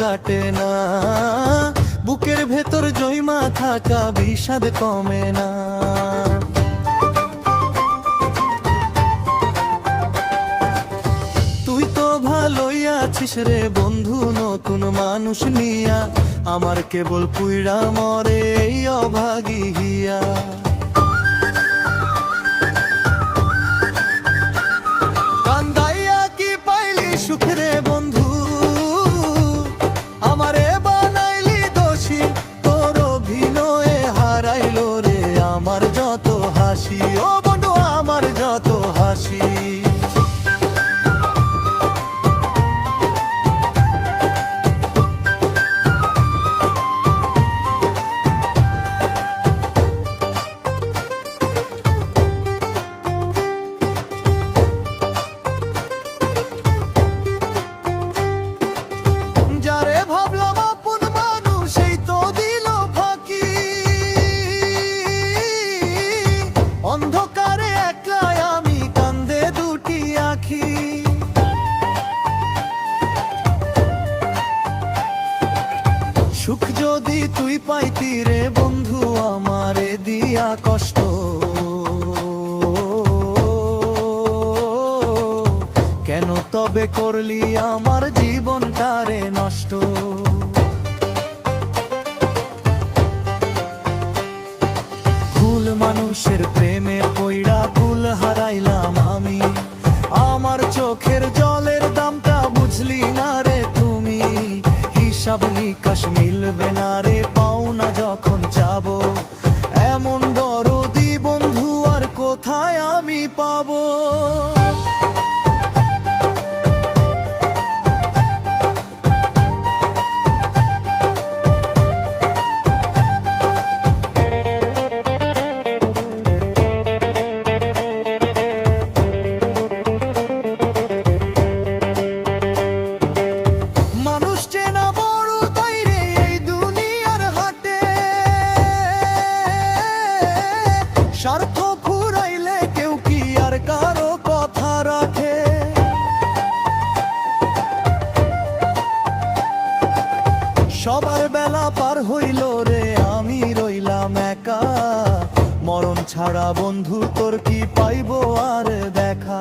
কাটে না, বুকের ভেতর জয়মা থাকা বিষাদ কমে না। তুই তো ভালোই আছিস রে বন্ধু, নতুন মানুষ নিয়া আমার কেবল পুইড়া মরে এই অভাগী হিয়া। কান্দাইয়া কি পাইলি সুখ রে বন্ধু, আমারে বানাইলি দোষী, তোর অভিনয়ে হারাইলো রে আমার যত হাসি, ও বন্ধু আমার যত হাসি। অন্ধকারে একলাই আমি কান্দে দুটি আঁখি, সুখ যদি তুই পাইতি রে বন্ধু আমারে দিয়া কষ্ট, কেন তবে করলি আমার জীবনটারে নষ্ট। মানুষের প্রেমে পইড়া ভুল হারাইলাম আমি, আমার চোখের জলের দামটা বুঝলি না রে তুমি, হিসাব নিকাশ মিলবে না রে পাওনা যখন যাবো, এমন দরদি বন্ধু আর কোথায় আমি পাবো। স্বার্থ ফুরাইলে কেউ কি আর কারো কথা রাখে, সবার বেলা পার হইল রে আমি রইলাম একা, মরণ ছাড়া বন্ধু তোর কি পাইবো আর দেখা।